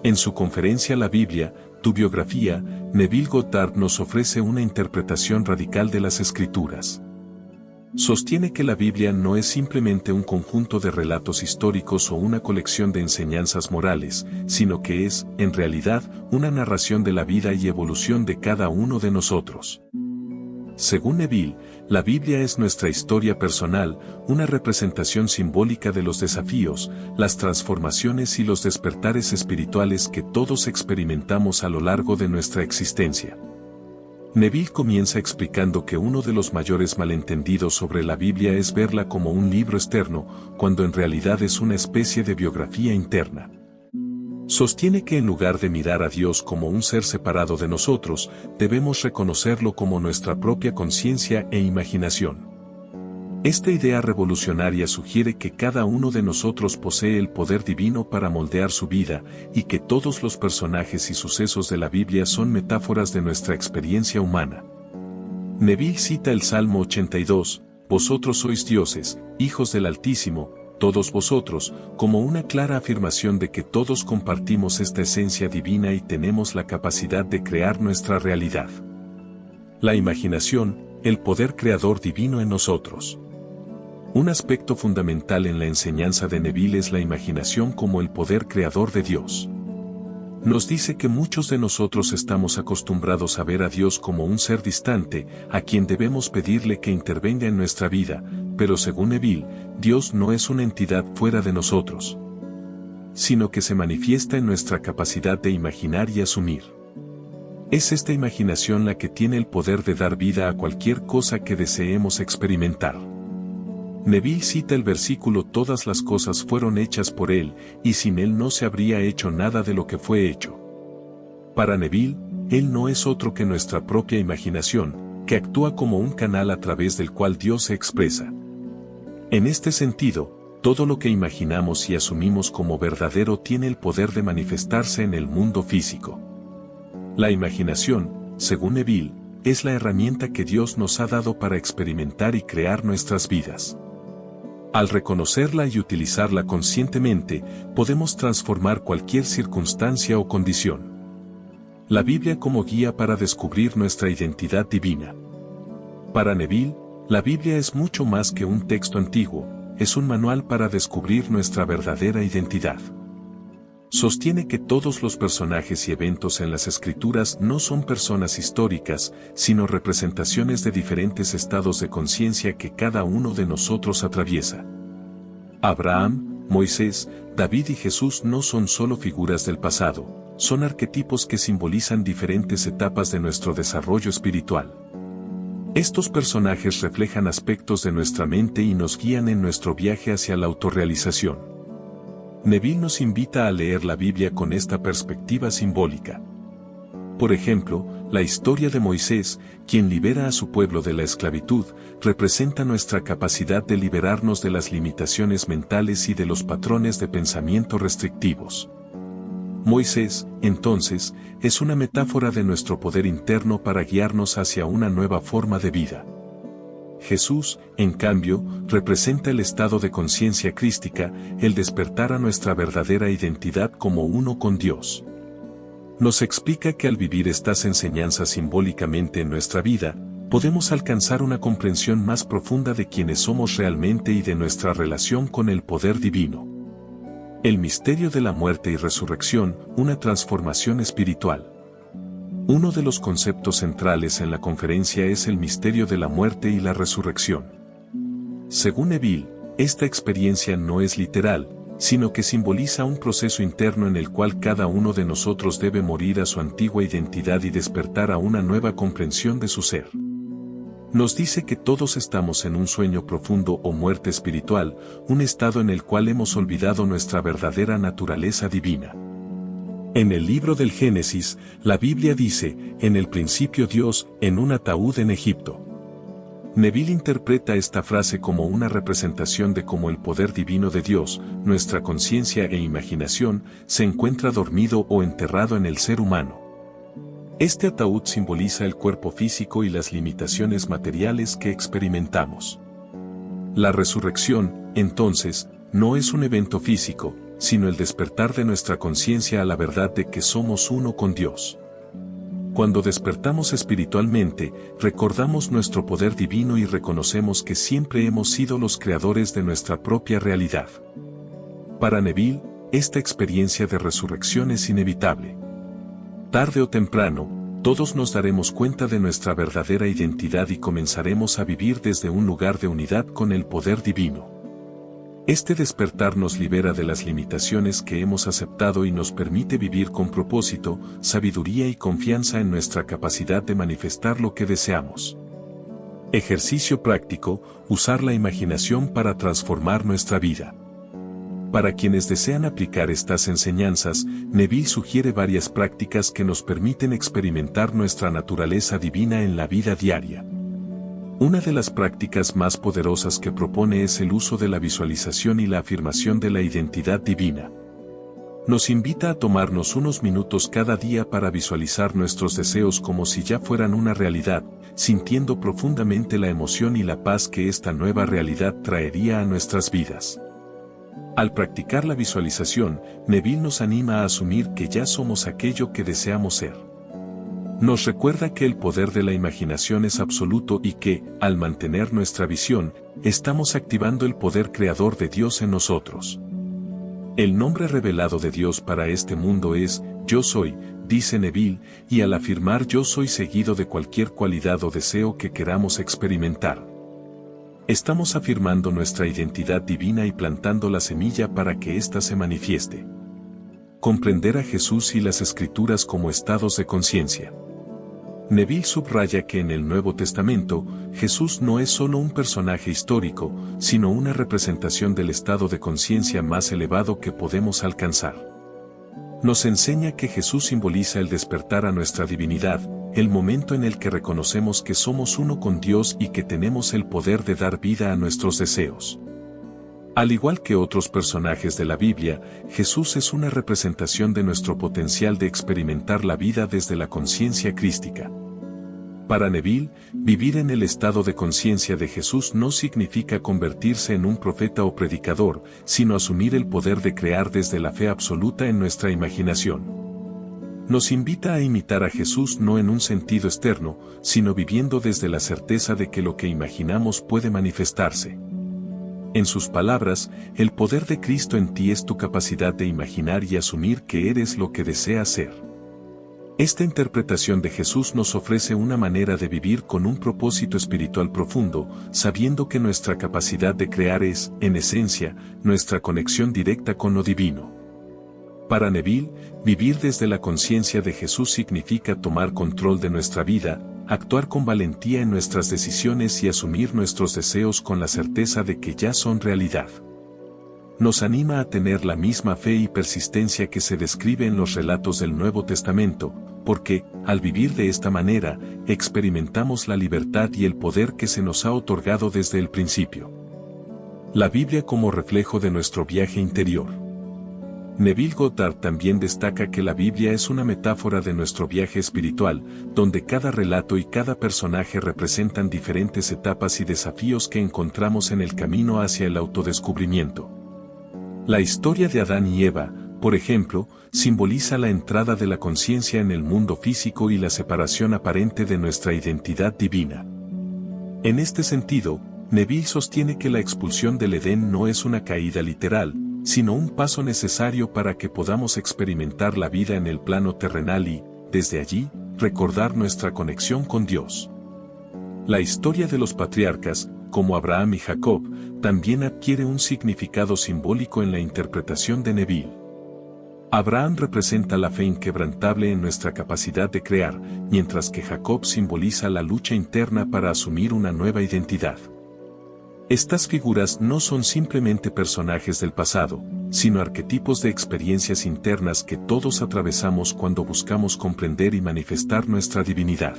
En su conferencia La Biblia, tu biografía, Neville Goddard nos ofrece una interpretación radical de las Escrituras. Sostiene que la Biblia no es simplemente un conjunto de relatos históricos o una colección de enseñanzas morales, sino que es, en realidad, una narración de la vida y evolución de cada uno de nosotros. Según Neville, la Biblia es nuestra historia personal, una representación simbólica de los desafíos, las transformaciones y los despertares espirituales que todos experimentamos a lo largo de nuestra existencia. Neville comienza explicando que uno de los mayores malentendidos sobre la Biblia es verla como un libro externo, cuando en realidad es una especie de biografía interna. Sostiene que en lugar de mirar a Dios como un ser separado de nosotros, debemos reconocerlo como nuestra propia conciencia e imaginación. Esta idea revolucionaria sugiere que cada uno de nosotros posee el poder divino para moldear su vida, y que todos los personajes y sucesos de la Biblia son metáforas de nuestra experiencia humana. Neville cita el Salmo 82, «Vosotros sois dioses, hijos del Altísimo, todos vosotros», como una clara afirmación de que todos compartimos esta esencia divina y tenemos la capacidad de crear nuestra realidad. La imaginación, el poder creador divino en nosotros. Un aspecto fundamental en la enseñanza de Neville es la imaginación como el poder creador de Dios. Nos dice que muchos de nosotros estamos acostumbrados a ver a Dios como un ser distante, a quien debemos pedirle que intervenga en nuestra vida, pero según Neville, Dios no es una entidad fuera de nosotros, sino que se manifiesta en nuestra capacidad de imaginar y asumir. Es esta imaginación la que tiene el poder de dar vida a cualquier cosa que deseemos experimentar. Neville cita el versículo «Todas las cosas fueron hechas por Él, y sin Él no se habría hecho nada de lo que fue hecho». Para Neville, Él no es otro que nuestra propia imaginación, que actúa como un canal a través del cual Dios se expresa. En este sentido, todo lo que imaginamos y asumimos como verdadero tiene el poder de manifestarse en el mundo físico. La imaginación, según Neville, es la herramienta que Dios nos ha dado para experimentar y crear nuestras vidas. Al reconocerla y utilizarla conscientemente, podemos transformar cualquier circunstancia o condición. La Biblia como guía para descubrir nuestra identidad divina. Para Neville, la Biblia es mucho más que un texto antiguo, es un manual para descubrir nuestra verdadera identidad. Sostiene que todos los personajes y eventos en las Escrituras no son personas históricas, sino representaciones de diferentes estados de conciencia que cada uno de nosotros atraviesa. Abraham, Moisés, David y Jesús no son solo figuras del pasado, son arquetipos que simbolizan diferentes etapas de nuestro desarrollo espiritual. Estos personajes reflejan aspectos de nuestra mente y nos guían en nuestro viaje hacia la autorrealización. Neville nos invita a leer la Biblia con esta perspectiva simbólica. Por ejemplo, la historia de Moisés, quien libera a su pueblo de la esclavitud, representa nuestra capacidad de liberarnos de las limitaciones mentales y de los patrones de pensamiento restrictivos. Moisés, entonces, es una metáfora de nuestro poder interno para guiarnos hacia una nueva forma de vida. Jesús, en cambio, representa el estado de conciencia crística, el despertar a nuestra verdadera identidad como uno con Dios. Nos explica que al vivir estas enseñanzas simbólicamente en nuestra vida, podemos alcanzar una comprensión más profunda de quiénes somos realmente y de nuestra relación con el poder divino. El misterio de la muerte y resurrección, una transformación espiritual. Uno de los conceptos centrales en la conferencia es el misterio de la muerte y la resurrección. Según Neville, esta experiencia no es literal, sino que simboliza un proceso interno en el cual cada uno de nosotros debe morir a su antigua identidad y despertar a una nueva comprensión de su ser. Nos dice que todos estamos en un sueño profundo o muerte espiritual, un estado en el cual hemos olvidado nuestra verdadera naturaleza divina. En el libro del Génesis, la Biblia dice, en el principio Dios, en un ataúd en Egipto. Neville interpreta esta frase como una representación de cómo el poder divino de Dios, nuestra conciencia e imaginación, se encuentra dormido o enterrado en el ser humano. Este ataúd simboliza el cuerpo físico y las limitaciones materiales que experimentamos. La resurrección, entonces, no es un evento físico, sino el despertar de nuestra conciencia a la verdad de que somos uno con Dios. Cuando despertamos espiritualmente, recordamos nuestro poder divino y reconocemos que siempre hemos sido los creadores de nuestra propia realidad. Para Neville, esta experiencia de resurrección es inevitable. Tarde o temprano, todos nos daremos cuenta de nuestra verdadera identidad y comenzaremos a vivir desde un lugar de unidad con el poder divino. Este despertar nos libera de las limitaciones que hemos aceptado y nos permite vivir con propósito, sabiduría y confianza en nuestra capacidad de manifestar lo que deseamos. Ejercicio práctico: usar la imaginación para transformar nuestra vida. Para quienes desean aplicar estas enseñanzas, Neville sugiere varias prácticas que nos permiten experimentar nuestra naturaleza divina en la vida diaria. Una de las prácticas más poderosas que propone es el uso de la visualización y la afirmación de la identidad divina. Nos invita a tomarnos unos minutos cada día para visualizar nuestros deseos como si ya fueran una realidad, sintiendo profundamente la emoción y la paz que esta nueva realidad traería a nuestras vidas. Al practicar la visualización, Neville nos anima a asumir que ya somos aquello que deseamos ser. Nos recuerda que el poder de la imaginación es absoluto y que, al mantener nuestra visión, estamos activando el poder creador de Dios en nosotros. El nombre revelado de Dios para este mundo es Yo Soy, dice Neville, y al afirmar Yo Soy seguido de cualquier cualidad o deseo que queramos experimentar, estamos afirmando nuestra identidad divina y plantando la semilla para que ésta se manifieste. Comprender a Jesús y las Escrituras como estados de conciencia. Neville subraya que en el Nuevo Testamento, Jesús no es solo un personaje histórico, sino una representación del estado de conciencia más elevado que podemos alcanzar. Nos enseña que Jesús simboliza el despertar a nuestra divinidad, el momento en el que reconocemos que somos uno con Dios y que tenemos el poder de dar vida a nuestros deseos. Al igual que otros personajes de la Biblia, Jesús es una representación de nuestro potencial de experimentar la vida desde la conciencia crística. Para Neville, vivir en el estado de conciencia de Jesús no significa convertirse en un profeta o predicador, sino asumir el poder de crear desde la fe absoluta en nuestra imaginación. Nos invita a imitar a Jesús no en un sentido externo, sino viviendo desde la certeza de que lo que imaginamos puede manifestarse. En sus palabras, el poder de Cristo en ti es tu capacidad de imaginar y asumir que eres lo que deseas ser. Esta interpretación de Jesús nos ofrece una manera de vivir con un propósito espiritual profundo, sabiendo que nuestra capacidad de crear es, en esencia, nuestra conexión directa con lo divino. Para Neville, vivir desde la conciencia de Jesús significa tomar control de nuestra vida, actuar con valentía en nuestras decisiones y asumir nuestros deseos con la certeza de que ya son realidad. Nos anima a tener la misma fe y persistencia que se describe en los relatos del Nuevo Testamento, porque, al vivir de esta manera, experimentamos la libertad y el poder que se nos ha otorgado desde el principio. La Biblia como reflejo de nuestro viaje interior. Neville Goddard también destaca que la Biblia es una metáfora de nuestro viaje espiritual, donde cada relato y cada personaje representan diferentes etapas y desafíos que encontramos en el camino hacia el autodescubrimiento. La historia de Adán y Eva, por ejemplo, simboliza la entrada de la conciencia en el mundo físico y la separación aparente de nuestra identidad divina. En este sentido, Neville sostiene que la expulsión del Edén no es una caída literal, sino un paso necesario para que podamos experimentar la vida en el plano terrenal y, desde allí, recordar nuestra conexión con Dios. La historia de los patriarcas, como Abraham y Jacob, también adquiere un significado simbólico en la interpretación de Neville. Abraham representa la fe inquebrantable en nuestra capacidad de crear, mientras que Jacob simboliza la lucha interna para asumir una nueva identidad. Estas figuras no son simplemente personajes del pasado, sino arquetipos de experiencias internas que todos atravesamos cuando buscamos comprender y manifestar nuestra divinidad.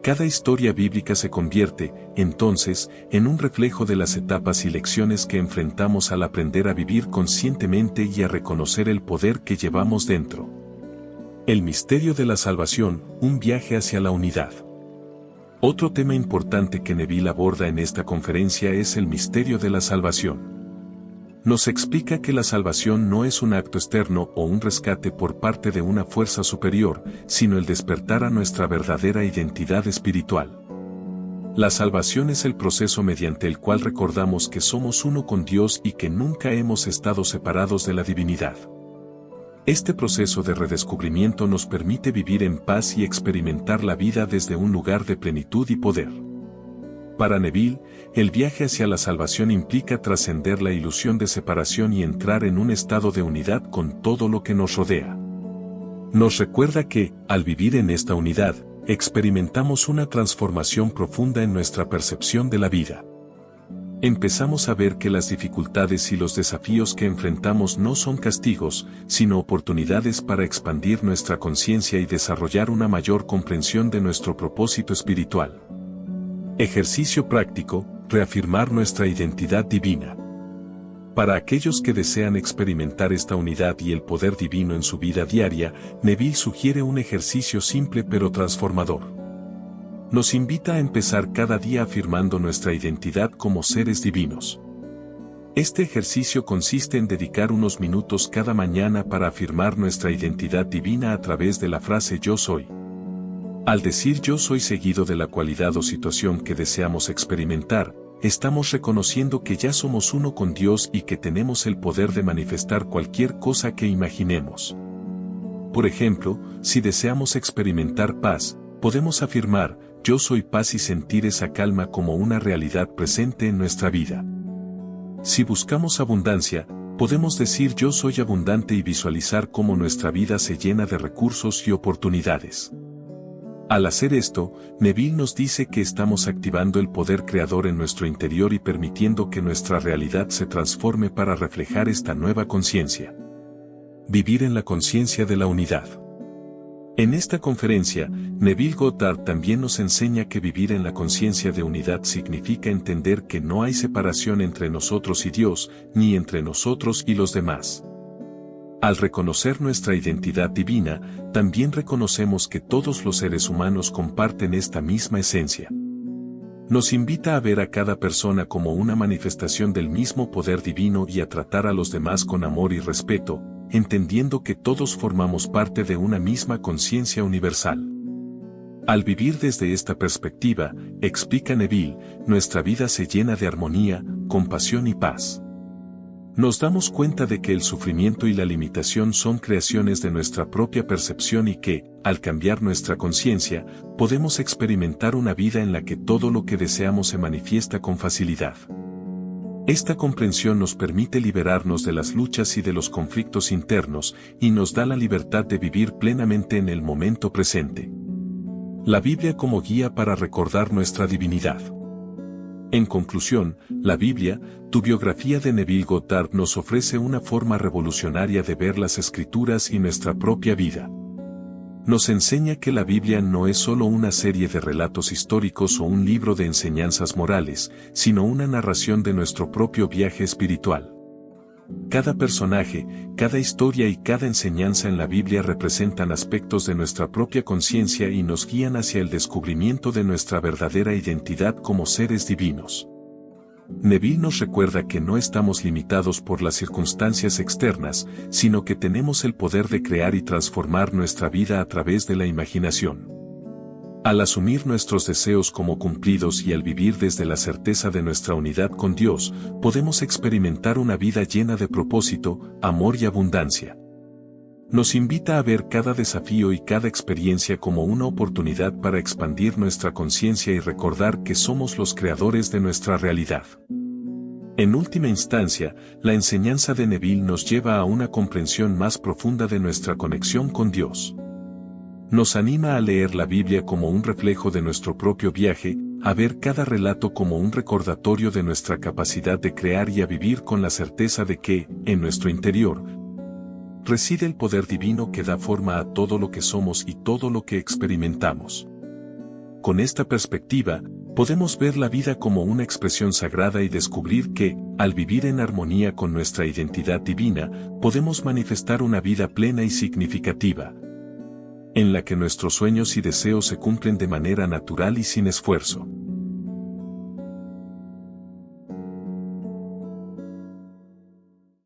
Cada historia bíblica se convierte, entonces, en un reflejo de las etapas y lecciones que enfrentamos al aprender a vivir conscientemente y a reconocer el poder que llevamos dentro. El misterio de la salvación, un viaje hacia la unidad. Otro tema importante que Neville aborda en esta conferencia es el misterio de la salvación. Nos explica que la salvación no es un acto externo o un rescate por parte de una fuerza superior, sino el despertar a nuestra verdadera identidad espiritual. La salvación es el proceso mediante el cual recordamos que somos uno con Dios y que nunca hemos estado separados de la divinidad. Este proceso de redescubrimiento nos permite vivir en paz y experimentar la vida desde un lugar de plenitud y poder. Para Neville, el viaje hacia la salvación implica trascender la ilusión de separación y entrar en un estado de unidad con todo lo que nos rodea. Nos recuerda que, al vivir en esta unidad, experimentamos una transformación profunda en nuestra percepción de la vida. Empezamos a ver que las dificultades y los desafíos que enfrentamos no son castigos, sino oportunidades para expandir nuestra conciencia y desarrollar una mayor comprensión de nuestro propósito espiritual. Ejercicio práctico: reafirmar nuestra identidad divina. Para aquellos que desean experimentar esta unidad y el poder divino en su vida diaria, Neville sugiere un ejercicio simple pero transformador. Nos invita a empezar cada día afirmando nuestra identidad como seres divinos. Este ejercicio consiste en dedicar unos minutos cada mañana para afirmar nuestra identidad divina a través de la frase "yo soy". Al decir "yo soy" seguido de la cualidad o situación que deseamos experimentar, estamos reconociendo que ya somos uno con Dios y que tenemos el poder de manifestar cualquier cosa que imaginemos. Por ejemplo, si deseamos experimentar paz, podemos afirmar "yo soy paz" y sentir esa calma como una realidad presente en nuestra vida. Si buscamos abundancia, podemos decir "yo soy abundante" y visualizar cómo nuestra vida se llena de recursos y oportunidades. Al hacer esto, Neville nos dice que estamos activando el poder creador en nuestro interior y permitiendo que nuestra realidad se transforme para reflejar esta nueva conciencia. Vivir en la conciencia de la unidad. En esta conferencia, Neville Goddard también nos enseña que vivir en la conciencia de unidad significa entender que no hay separación entre nosotros y Dios, ni entre nosotros y los demás. Al reconocer nuestra identidad divina, también reconocemos que todos los seres humanos comparten esta misma esencia. Nos invita a ver a cada persona como una manifestación del mismo poder divino y a tratar a los demás con amor y respeto, entendiendo que todos formamos parte de una misma conciencia universal. Al vivir desde esta perspectiva, explica Neville, nuestra vida se llena de armonía, compasión y paz. Nos damos cuenta de que el sufrimiento y la limitación son creaciones de nuestra propia percepción y que, al cambiar nuestra conciencia, podemos experimentar una vida en la que todo lo que deseamos se manifiesta con facilidad. Esta comprensión nos permite liberarnos de las luchas y de los conflictos internos, y nos da la libertad de vivir plenamente en el momento presente. La Biblia como guía para recordar nuestra divinidad. En conclusión, la Biblia, tu biografía de Neville Goddard nos ofrece una forma revolucionaria de ver las Escrituras y nuestra propia vida. Nos enseña que la Biblia no es solo una serie de relatos históricos o un libro de enseñanzas morales, sino una narración de nuestro propio viaje espiritual. Cada personaje, cada historia y cada enseñanza en la Biblia representan aspectos de nuestra propia conciencia y nos guían hacia el descubrimiento de nuestra verdadera identidad como seres divinos. Neville nos recuerda que no estamos limitados por las circunstancias externas, sino que tenemos el poder de crear y transformar nuestra vida a través de la imaginación. Al asumir nuestros deseos como cumplidos y al vivir desde la certeza de nuestra unidad con Dios, podemos experimentar una vida llena de propósito, amor y abundancia. Nos invita a ver cada desafío y cada experiencia como una oportunidad para expandir nuestra conciencia y recordar que somos los creadores de nuestra realidad. En última instancia, la enseñanza de Neville nos lleva a una comprensión más profunda de nuestra conexión con Dios. Nos anima a leer la Biblia como un reflejo de nuestro propio viaje, a ver cada relato como un recordatorio de nuestra capacidad de crear y a vivir con la certeza de que, en nuestro interior, reside el poder divino que da forma a todo lo que somos y todo lo que experimentamos. Con esta perspectiva, podemos ver la vida como una expresión sagrada y descubrir que, al vivir en armonía con nuestra identidad divina, podemos manifestar una vida plena y significativa, en la que nuestros sueños y deseos se cumplen de manera natural y sin esfuerzo.